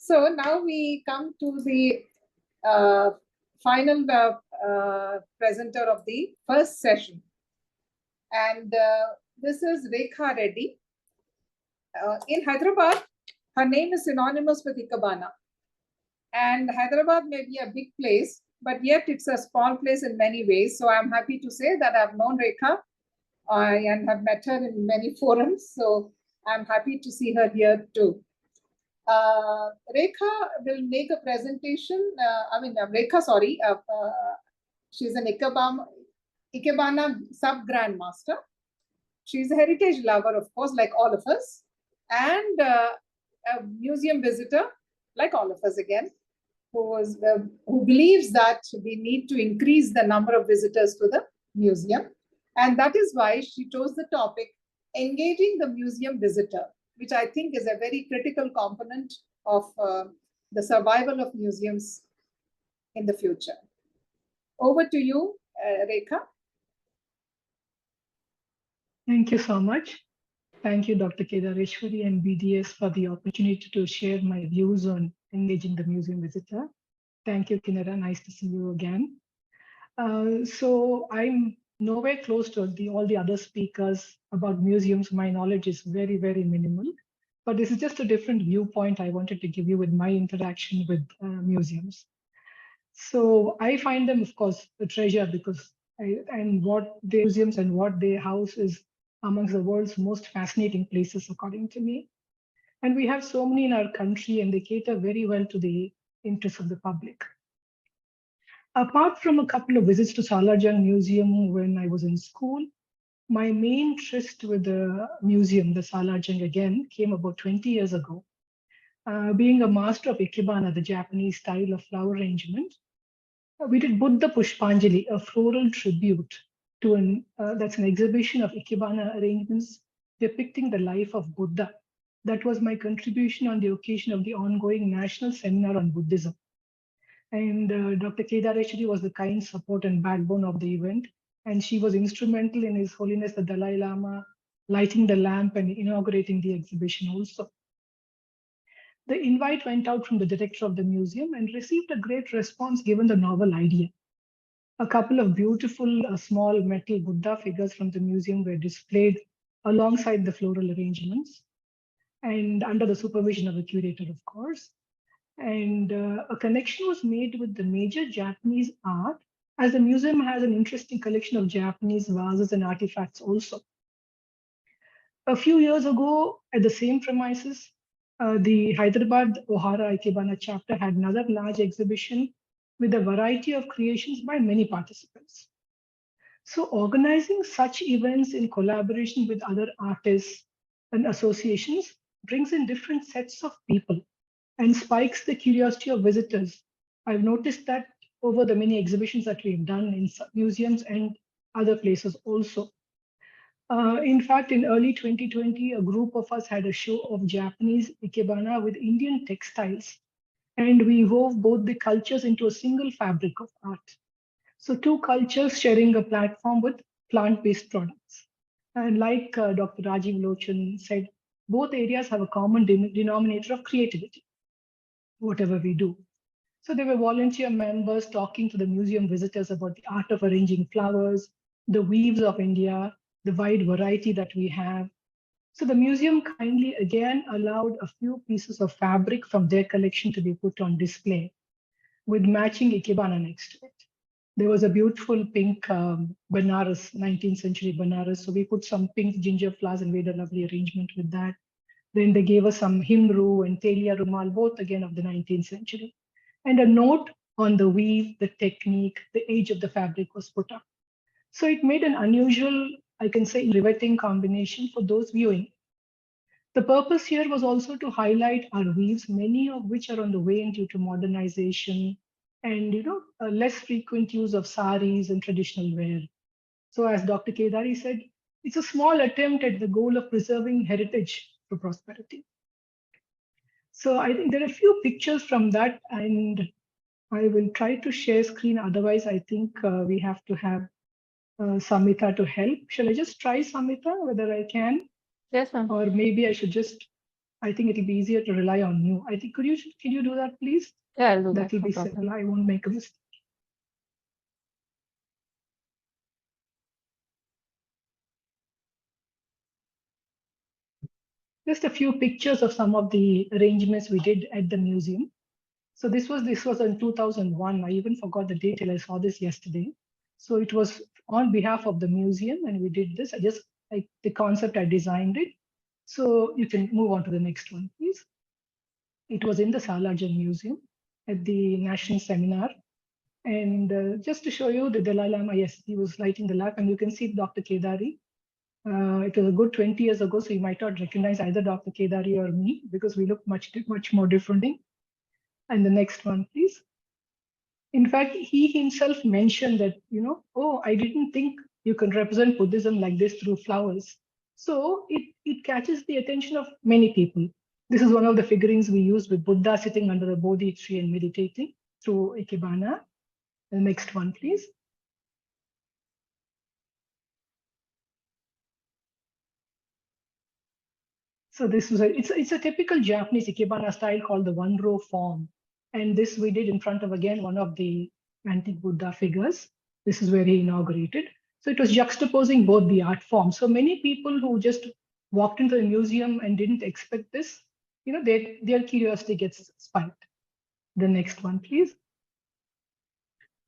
So now we come to the final presenter of the first session. And this is Rekha Reddy. In Hyderabad, her name is synonymous with Ikebana. And Hyderabad may be a big place, but yet it's a small place in many ways. So I'm happy to say that I've known Rekha and have met her in many forums. So I'm happy to see her here too. Rekha will make a presentation. She's an Ikebana Sub-Grandmaster. She's a heritage lover, of course, like all of us, and a museum visitor, like all of us again, who believes that we need to increase the number of visitors to the museum. And that is why she chose the topic, engaging the museum visitor, which I think is a very critical component of the survival of museums in the future. Over to you, Rekha. Thank you so much. Thank you, Dr. Kedareshwari and BDS for the opportunity to share my views on engaging the museum visitor. Thank you, Kinara. Nice to see you again. So I'm nowhere close to all the other speakers about museums. My knowledge is very, very minimal. But this is just a different viewpoint I wanted to give you with my interaction with museums. So I find them, of course, a treasure because what their museums and what they house is amongst the world's most fascinating places, according to me. And we have so many in our country, and they cater very well to the interests of the public. Apart from a couple of visits to Salarjung Museum when I was in school, my main tryst with the museum, the Salarjung again, came about 20 years ago. Being a master of Ikebana, the Japanese style of flower arrangement, we did Buddha Pushpanjali, a floral tribute to that's an exhibition of Ikebana arrangements depicting the life of Buddha. That was my contribution on the occasion of the ongoing National Seminar on Buddhism. And Dr. Kedareshwari was the kind support and backbone of the event. And she was instrumental in His Holiness the Dalai Lama lighting the lamp and inaugurating the exhibition also. The invite went out from the director of the museum and received a great response given the novel idea. A couple of beautiful small metal Buddha figures from the museum were displayed alongside the floral arrangements and under the supervision of the curator, of course. And a connection was made with the major Japanese art, as the museum has an interesting collection of Japanese vases and artifacts also. A few years ago, at the same premises, the Hyderabad Ohara Ikebana chapter had another large exhibition with a variety of creations by many participants. So organizing such events in collaboration with other artists and associations brings in different sets of people and spikes the curiosity of visitors. I've noticed that over the many exhibitions that we've done in museums and other places also. In fact, in early 2020, a group of us had a show of Japanese Ikebana with Indian textiles, and we wove both the cultures into a single fabric of art. So two cultures sharing a platform with plant-based products. And like Dr. Rajiv Lochan said, both areas have a common denominator of creativity, whatever we do. So there were volunteer members talking to the museum visitors about the art of arranging flowers, the weaves of India, the wide variety that we have. So the museum kindly again allowed a few pieces of fabric from their collection to be put on display with matching Ikebana next to it. There was a beautiful pink Banaras, 19th century Banaras. So we put some pink ginger flowers and made a lovely arrangement with that. Then they gave us some himru and telia rumal, both again of the 19th century. And a note on the weave, the technique, the age of the fabric was put up. So it made an unusual, I can say, riveting combination for those viewing. The purpose here was also to highlight our weaves, many of which are on the way due to modernization and less frequent use of saris and traditional wear. So as Dr. Kedari said, it's a small attempt at the goal of preserving heritage for prosperity. So I think there are a few pictures from that, and I will try to share screen. Otherwise, I think we have to have Samita to help. Shall I just try, Samita, whether I can? Yes, ma'am. Or maybe I should just I think it'll be easier to rely on you. I think, can you do that, please? Yeah, I'll do That that. will No be problem. simple. I won't make a mistake. Just a few pictures of some of the arrangements we did at the museum. So this was in 2001. I even forgot the date till I saw this yesterday. So it was on behalf of the museum, and we did this. I just like the concept, I designed it. So you can move on to the next one, please. It was in the Salajan Museum at the national seminar. And just to show you the Dalai Lama, yes, he was lighting the lamp, and you can see Dr. Kedari. It was a good 20 years ago, so you might not recognize either Dr. Kedari or me because we look much more different. And the next one, please. In fact, he himself mentioned that, oh, I didn't think you can represent Buddhism like this through flowers. So it catches the attention of many people. This is one of the figurines we use with Buddha sitting under a Bodhi tree and meditating through Ikebana. The next one, please. So this was it's a typical Japanese Ikebana style called the one row form. And this we did in front of, again, one of the antique Buddha figures. This is where he inaugurated. So it was juxtaposing both the art forms. So many people who just walked into the museum and didn't expect this, their curiosity gets spiked. The next one, please.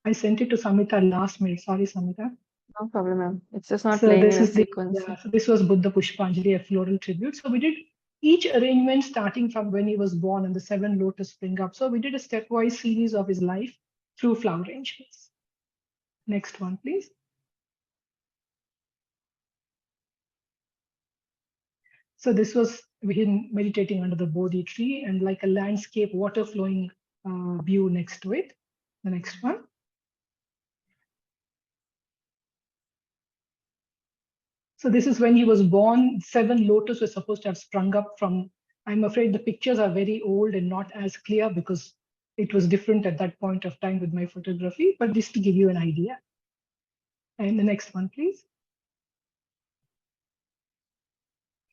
I sent it to Samita last minute. Sorry, Samita. No problem, ma'am. It's just not So playing this in a is the sequence. so this was Buddha Pushpanjali, a floral tribute. So we did each arrangement starting from when he was born and the 7 lotus spring up. So we did a stepwise series of his life through flower arrangements. Next one, please. So this was him meditating under the Bodhi tree and like a landscape water flowing view next to it. The next one. So this is when he was born. 7 lotus were supposed to have sprung up from. I'm afraid the pictures are very old and not as clear because it was different at that point of time with my photography, but just to give you an idea. And the next one, please.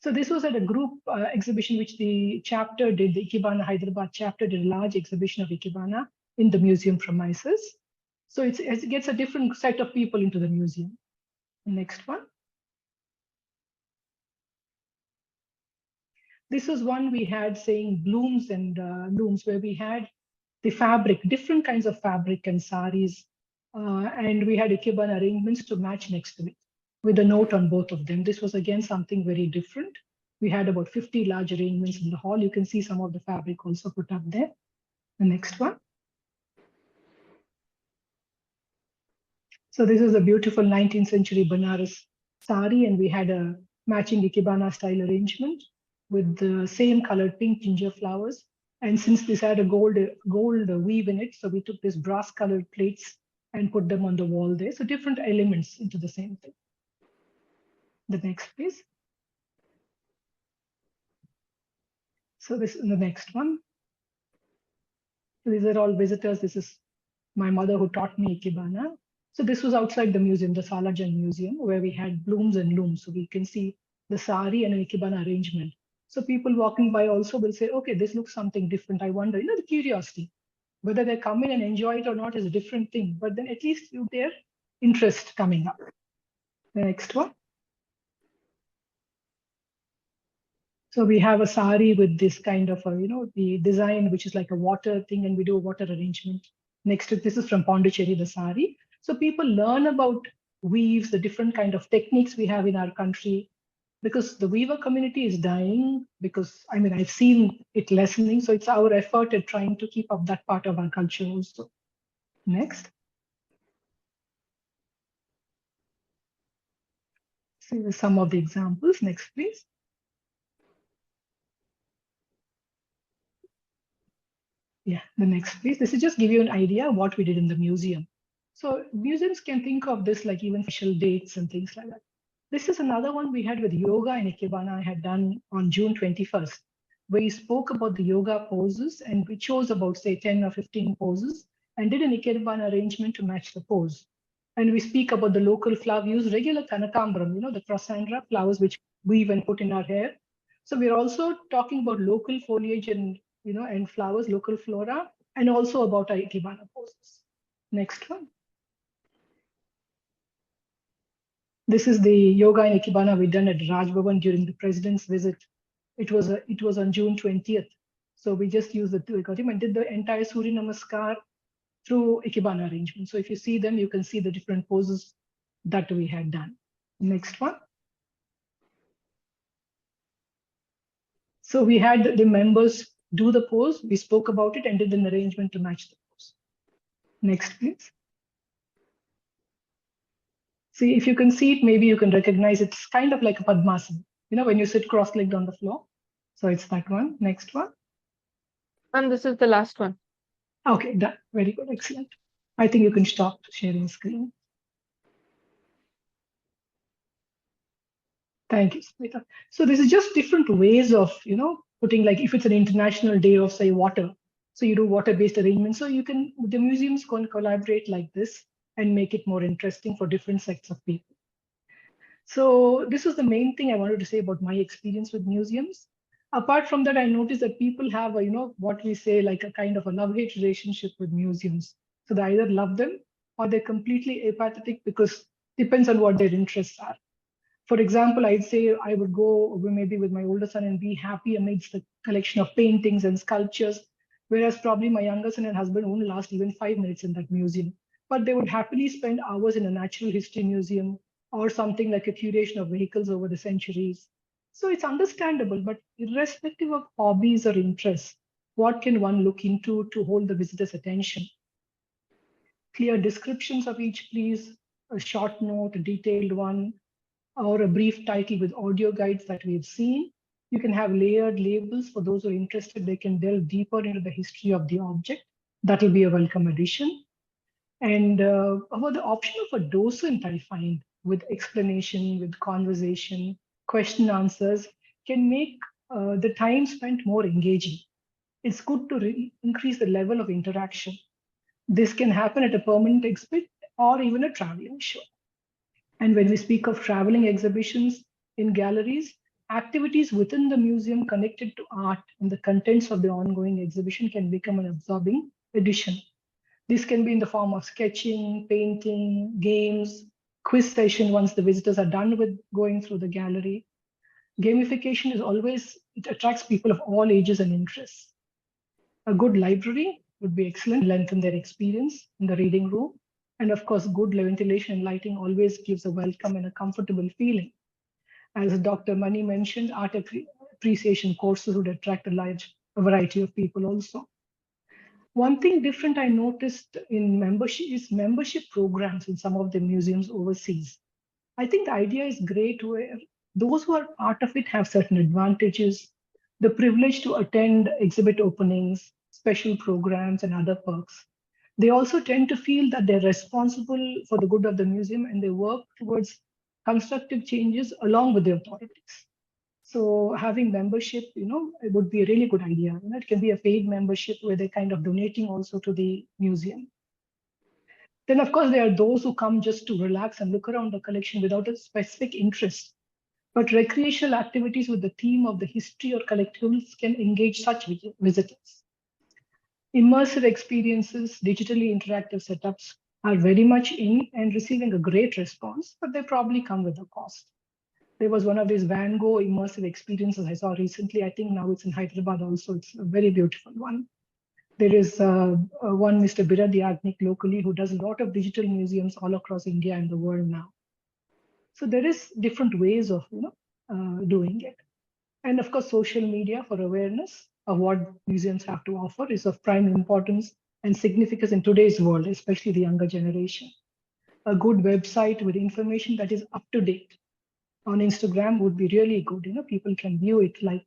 So this was at a group exhibition which the chapter did, the Ikebana Hyderabad chapter did a large exhibition of Ikebana in the museum premises. So it gets a different set of people into the museum. Next one. This was one we had saying blooms and looms, where we had the fabric, different kinds of fabric and saris, and we had Ikebana arrangements to match next to it with a note on both of them. This was again something very different. We had about 50 large arrangements in the hall. You can see some of the fabric also put up there. The next one. So this is a beautiful 19th century Banaras sari, and we had a matching Ikebana style arrangement with the same colored pink ginger flowers. And since this had a gold weave in it, so we took this brass colored plates and put them on the wall there. So different elements into the same thing. The next, please. So this is the next one. So these are all visitors. This is my mother who taught me Ikebana. So this was outside the museum, the Salajan Museum, where we had blooms and looms. So we can see the sari and an Ikebana arrangement. So people walking by also will say, okay, this looks something different. I wonder, the curiosity. Whether they come in and enjoy it or not is a different thing, but then at least their interest coming up. The next one. So we have a sari with this kind of, the design, which is like a water thing, and we do a water arrangement. Next to this is from Pondicherry, the sari. So people learn about weaves, the different kind of techniques we have in our country, because the weaver community is dying, because, I've seen it lessening. So it's our effort at trying to keep up that part of our culture also. Next. See some of the examples. Next, please. Yeah, the next, please. This is just give you an idea of what we did in the museum. So museums can think of this like even special dates and things like that. This is another one we had with yoga in Ikebana I had done on June 21st, where we spoke about the yoga poses, and we chose about, say, 10 or 15 poses and did an Ikebana arrangement to match the pose. And we speak about the local flower, we use regular Kanakambram, the Crasandra flowers, which weave and put in our hair. So we're also talking about local foliage and, and flowers, local flora, and also about our Ikebana poses. Next one. This is the yoga in Ikebana we done at Raj Bhavan during the president's visit. It was on June 20th. So we just used the Ikebana and did the entire Surya Namaskar through Ikebana arrangement. So if you see them, you can see the different poses that we had done. Next one. So we had the members do the pose, we spoke about it and did an arrangement to match the pose. Next, please. See, if you can see it, maybe you can recognize it's kind of like a Padmasana, when you sit cross-legged on the floor. So it's that one. Next one. And this is the last one. Okay, done. Very good, excellent. I think you can stop sharing screen. Thank you, Smita. So this is just different ways of, putting, like if it's an international day of, say, water, so you do water-based arrangements. So the museums can collaborate like this and make it more interesting for different sects of people. So this is the main thing I wanted to say about my experience with museums. Apart from that, I noticed that people have a, what we say, like a kind of a love-hate relationship with museums. So they either love them or they're completely apathetic because depends on what their interests are. For example, I'd say I would go maybe with my older son and be happy amidst the collection of paintings and sculptures, whereas probably my younger son and husband won't last even 5 minutes in that museum. But they would happily spend hours in a natural history museum or something like a curation of vehicles over the centuries. So it's understandable, but irrespective of hobbies or interests, what can one look into to hold the visitor's attention? Clear descriptions of each, please, a short note, a detailed one, or a brief title with audio guides that we've seen. You can have layered labels for those who are interested. They can delve deeper into the history of the object. That will be a welcome addition. And about the option of a docent, I find, with explanation, with conversation, question answers, can make the time spent more engaging. It's good to increase the level of interaction. This can happen at a permanent exhibit or even a traveling show. And when we speak of traveling exhibitions in galleries, activities within the museum connected to art and the contents of the ongoing exhibition can become an absorbing addition. This can be in the form of sketching, painting, games, quiz session once the visitors are done with going through the gallery. Gamification is always, it attracts people of all ages and interests. A good library would be excellent, lengthen their experience in the reading room. And of course, good ventilation and lighting always gives a welcome and a comfortable feeling. As Dr. Mani mentioned, art appreciation courses would attract a large variety of people also. One thing different I noticed in membership is membership programs in some of the museums overseas. I think the idea is great where those who are part of it have certain advantages, the privilege to attend exhibit openings, special programs, and other perks. They also tend to feel that they're responsible for the good of the museum and they work towards constructive changes along with the authorities. So having membership, it would be a really good idea. It can be a paid membership where they're kind of donating also to the museum. Then, of course, there are those who come just to relax and look around the collection without a specific interest. But recreational activities with the theme of the history or collectibles can engage such visitors. Immersive experiences, digitally interactive setups are very much in and receiving a great response, but they probably come with a cost. There was one of these Van Gogh immersive experiences I saw recently. I think now it's in Hyderabad also. It's a very beautiful one. There is one Mr. Birad Yagnik locally who does a lot of digital museums all across India and the world now. So there is different ways of doing it. And of course, social media for awareness of what museums have to offer is of prime importance and significance in today's world, especially the younger generation. A good website with information that is up to date on Instagram would be really good. People can view it like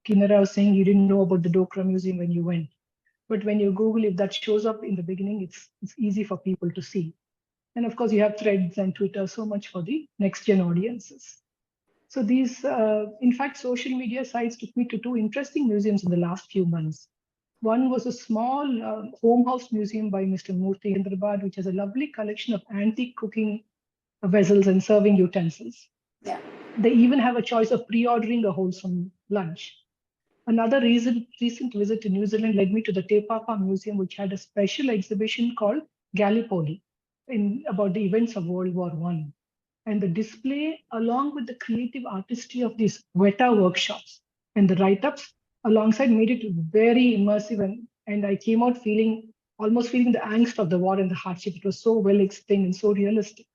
Kinara was saying, you didn't know about the Dokra Museum when you went. But when you Google, if that shows up in the beginning, it's easy for people to see. And of course, you have threads and Twitter, so much for the next gen audiences. So these, in fact, social media sites took me to two interesting museums in the last few months. One was a small home house museum by Mr. Murthy in Hyderabad, which has a lovely collection of antique cooking vessels and serving utensils. Yeah. They even have a choice of pre-ordering a wholesome lunch. Another recent visit to New Zealand led me to the Te Papa Museum, which had a special exhibition called Gallipoli about the events of World War I. And the display, along with the creative artistry of these Weta workshops and the write-ups alongside, made it very immersive. And I came out almost feeling the angst of the war and the hardship. It was so well explained and so realistic.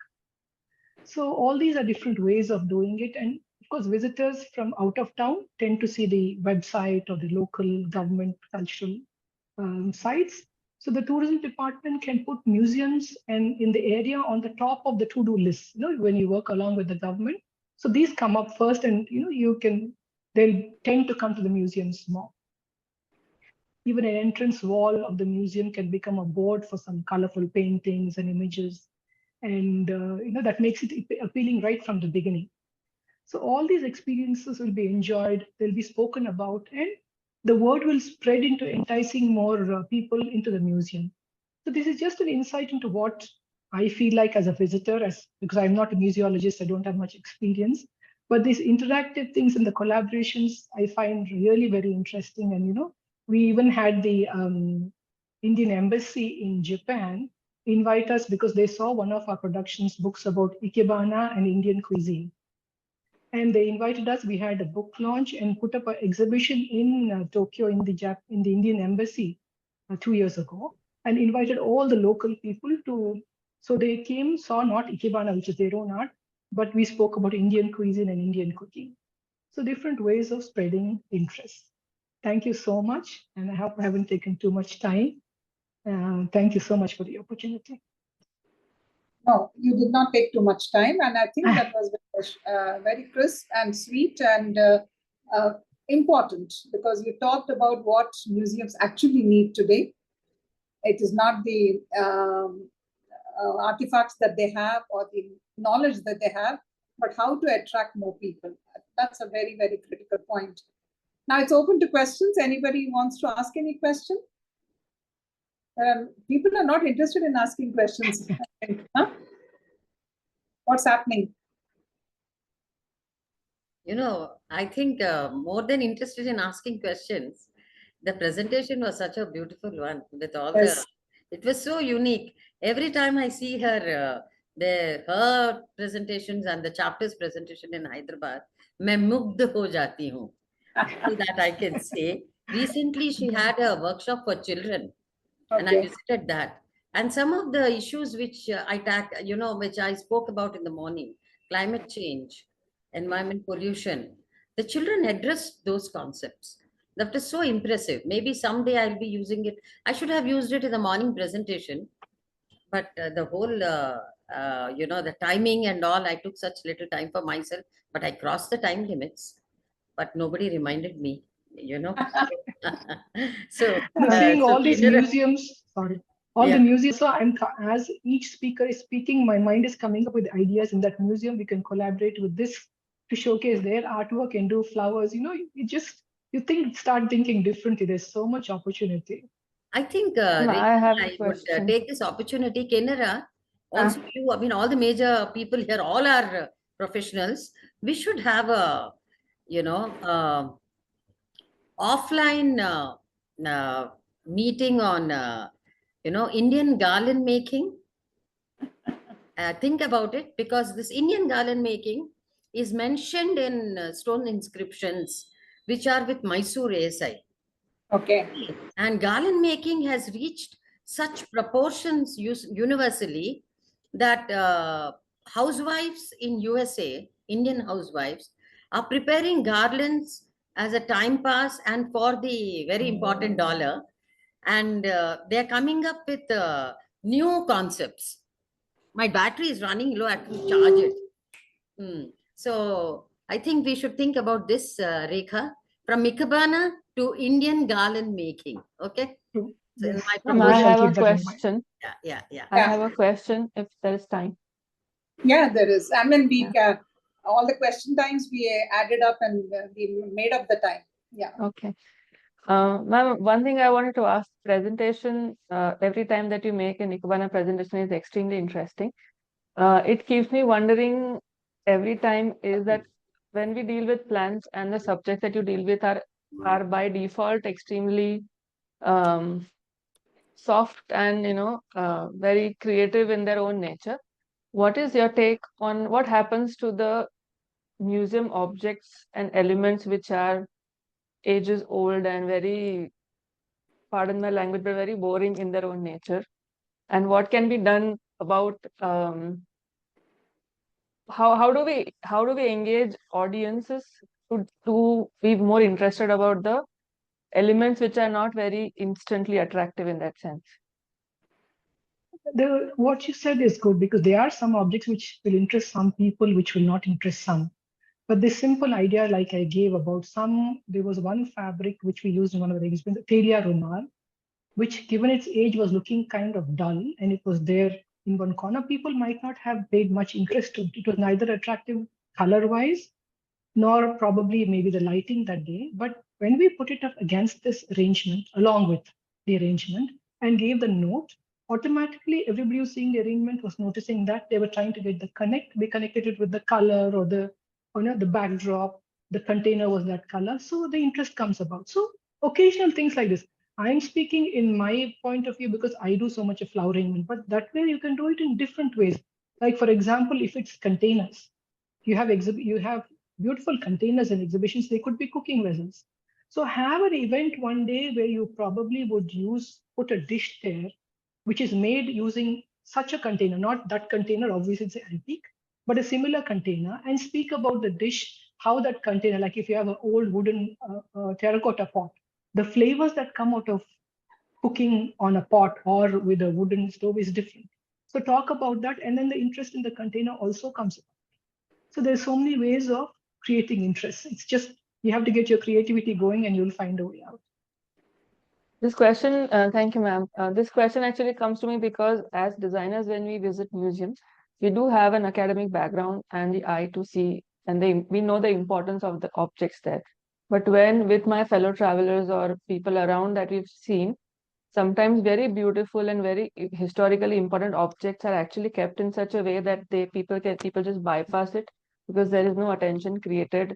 So all these are different ways of doing it. And of course, visitors from out of town tend to see the website or the local government cultural sites. So the tourism department can put museums and in the area on the top of the to-do list, when you work along with the government. So these come up first, and they'll tend to come to the museums more. Even an entrance wall of the museum can become a board for some colorful paintings and images. And that makes it appealing right from the beginning. So all these experiences will be enjoyed, they'll be spoken about, and the word will spread into enticing more people into the museum. So this is just an insight into what I feel like as a visitor, because I'm not a museologist, I don't have much experience. But these interactive things and the collaborations I find really very interesting. And we even had the Indian Embassy in Japan invite us because they saw one of our productions, books about Ikebana and Indian cuisine. And they invited us. We had a book launch and put up an exhibition in Tokyo in the Indian Embassy 2 years ago, and invited all the local people to. So they came, saw not Ikebana, which is their own art, but we spoke about Indian cuisine and Indian cooking. So different ways of spreading interest. Thank you so much, and I hope I haven't taken too much time. Thank you so much for the opportunity. No, you did not take too much time, and I think that was very crisp and sweet and important, because you talked about what museums actually need today. It is not the artifacts that they have or the knowledge that they have, but how to attract more people. That's a very, very critical point. Now it's open to questions. Anybody wants to ask any question? People are not interested in asking questions. Huh? What's happening? I think more than interested in asking questions, the presentation was such a beautiful one with all it was so unique. Every time I see her presentations and the chapters presentation in Hyderabad, मैं मुग्ध हो जाती हूँ. That I can say. Recently, she had a workshop for children, and I visited that. And some of the issues which which I spoke about in the morning, climate change, environment pollution, the children addressed those concepts. That was so impressive. Maybe someday I'll be using it. I should have used it in the morning presentation, but the whole, the timing and all, I took such little time for myself, but I crossed the time limits, but nobody reminded me, So, seeing all these museums, all the museums. So as each speaker is speaking, my mind is coming up with ideas in that museum. We can collaborate with this to showcase their artwork and do flowers. Start thinking differently. There's so much opportunity. I think I would take this opportunity, Kenara, also you, all the major people here, all our professionals, we should have a, offline meeting on, Indian garland making. Think about it, because this Indian garland making is mentioned in stone inscriptions, which are with Mysore ASI. Okay. And garland making has reached such proportions universally that housewives in USA, Indian housewives, are preparing garlands as a time pass and for the very important dollar. And they're coming up with new concepts. My battery is running low, I have to charge it. So I think we should think about this, Rekha, from Ikebana to Indian garland making. Okay. So I have a question. Yeah. I have a question if there is time. Yeah, there is. All the question times we added up and we made up the time. Yeah. Okay. Ma'am, one thing I wanted to ask, presentation, every time that you make an Ikebana presentation is extremely interesting. It keeps me wondering every time is that when we deal with plants and the subjects that you deal with are by default extremely soft and very creative in their own nature. What is your take on what happens to the museum objects and elements which are ages old and very, pardon my language, but very boring in their own nature? And what can be done about how do we engage audiences to be more interested about the elements which are not very instantly attractive in that sense? What you said is good, because there are some objects which will interest some people, which will not interest some. But this simple idea, like I gave about there was one fabric which we used in one of the experiments, Telia Rumal, which given its age was looking kind of dull, and it was there in one corner. People might not have paid much interest to it. It was neither attractive color-wise, nor probably maybe the lighting that day. But when we put it up against this arrangement, along with the arrangement, and gave the note, automatically everybody who was seeing the arrangement was noticing that they were trying to get be connected it with the color or the backdrop. The container was that color, so the interest comes about. So occasional things like this. I'm speaking in my point of view because I do so much of flower arrangement, but that way you can do it in different ways. Like for example, if it's containers, you have beautiful containers and exhibitions. They could be cooking vessels. So have an event one day where you probably would put a dish there, which is made using such a container, not that container, obviously it's an antique, but a similar container, and speak about the dish, how that container, like if you have an old wooden terracotta pot, the flavors that come out of cooking on a pot or with a wooden stove is different. So talk about that, and then the interest in the container also comes up. So there's so many ways of creating interest. It's just, you have to get your creativity going and you'll find a way out. This question, thank you, ma'am. This question actually comes to me because as designers, when we visit museums, we do have an academic background and the eye to see, and we know the importance of the objects there. But when with my fellow travelers or people around that we've seen, sometimes very beautiful and very historically important objects are actually kept in such a way that people just bypass it because there is no attention created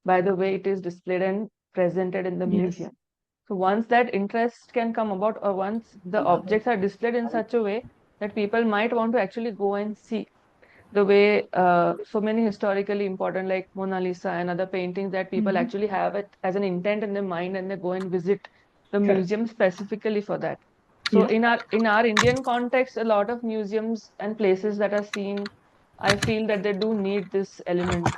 by the way it is displayed and presented in the museum. So once that interest can come about, or once the objects are displayed in such a way that people might want to actually go and see the way so many historically important like Mona Lisa and other paintings that people actually have it as an intent in their mind and they go and visit the museum specifically for that. So in our Indian context, a lot of museums and places that are seen, I feel that they do need this element.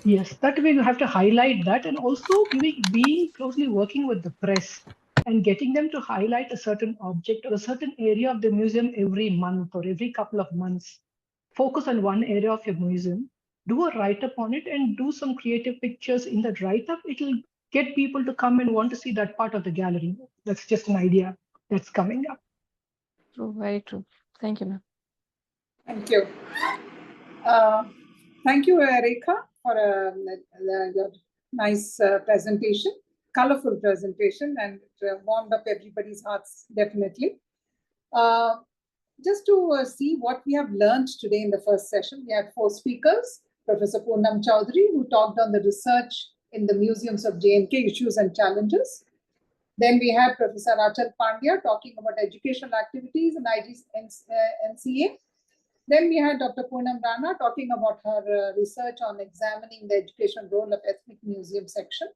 Yes, that way you have to highlight that, and also being closely working with the press and getting them to highlight a certain object or a certain area of the museum every month or every couple of months. Focus on one area of your museum, do a write-up on it, and do some creative pictures in that write-up. It'll get people to come and want to see that part of the gallery. That's just an idea that's coming up. True, very true. Thank you, ma'am. Thank you. Thank you, Rekha, for your nice presentation, colorful presentation, and it warmed up everybody's hearts, definitely. Just to see what we have learned today in the first session, we had 4 speakers. Professor Poonam Chowdhury, who talked on the research in the museums of J&K issues and challenges. Then we had Professor Achal Pandya talking about educational activities in NCA. Then we had Dr. Poonam Rana talking about her research on examining the education role of ethnic museum section.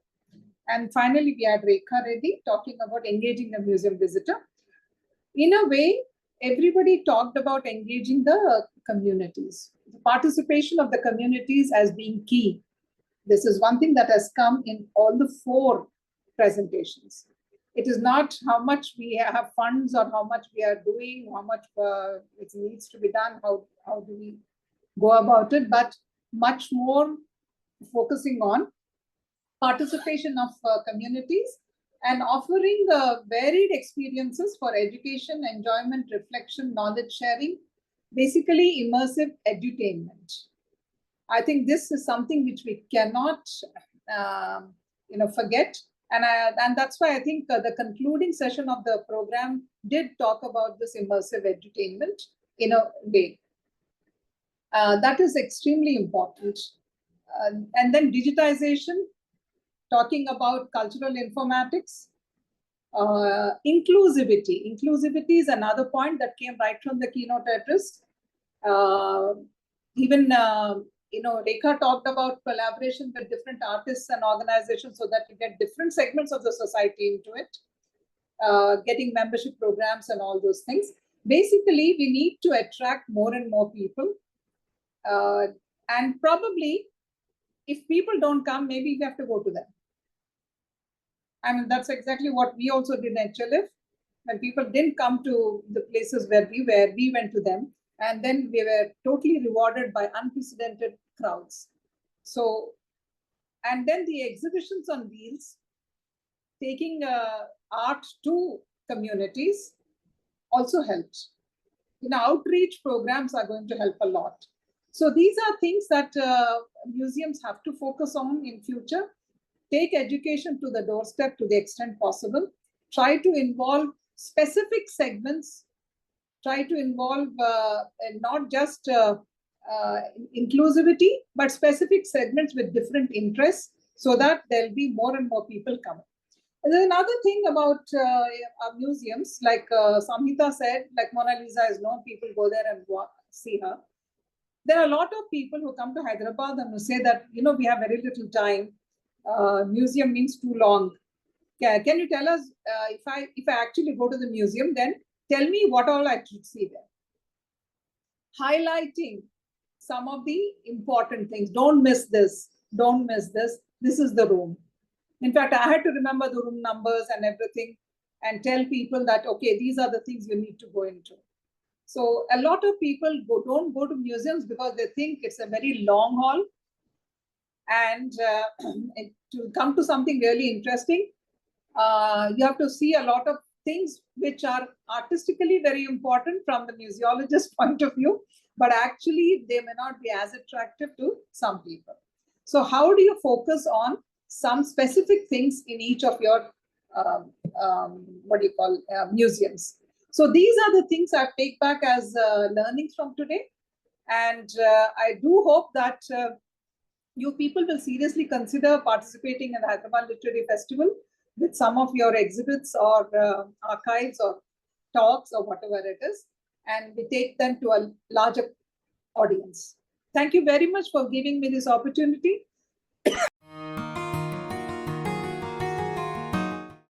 And finally, we had Rekha Reddy talking about engaging the museum visitor. In a way, everybody talked about engaging the communities, the participation of the communities as being key. This is one thing that has come in all the 4 presentations. It is not how much we have funds or how much we are doing, how much it needs to be done, how do we go about it, but much more focusing on participation of communities and offering varied experiences for education, enjoyment, reflection, knowledge sharing, basically immersive edutainment. I think this is something which we cannot forget. And that's why I think the concluding session of the program did talk about this immersive edutainment in a way. That is extremely important. And then digitization, talking about cultural informatics, inclusivity. Inclusivity is another point that came right from the keynote address. Even Rekha talked about collaboration with different artists and organizations so that you get different segments of the society into it, getting membership programs and all those things. Basically, we need to attract more and more people. And probably, if people don't come, maybe we have to go to them. I mean, that's exactly what we also did at HLF. When people didn't come to the places where we went to them. And then we were totally rewarded by unprecedented crowds. So, and then the exhibitions on wheels, taking art to communities also helped. Outreach programs are going to help a lot. So these are things that museums have to focus on in future. Take education to the doorstep to the extent possible. Try to involve specific segments. Try to involve not just inclusivity, but specific segments with different interests so that there'll be more and more people coming. And there's another thing about our museums, like Samhita said, like Mona Lisa is known, people go there and see her. There are a lot of people who come to Hyderabad and who say that, we have very little time. Museum means too long. Can you tell us if I actually go to the museum, then tell me what all I should see there. Highlighting some of the important things. Don't miss this. Don't miss this. This is the room. In fact, I had to remember the room numbers and everything and tell people that, okay, these are the things you need to go into. So a lot of people don't go to museums because they think it's a very long haul. And to come to something really interesting, you have to see a lot of things which are artistically very important from the museologist's point of view, but actually they may not be as attractive to some people. So how do you focus on some specific things in each of your, museums? So these are the things I take back as learnings from today. And I do hope that you people will seriously consider participating in the Hyderabad Literary Festival with some of your exhibits or archives or talks or whatever it is, and we take them to a larger audience. Thank you very much for giving me this opportunity.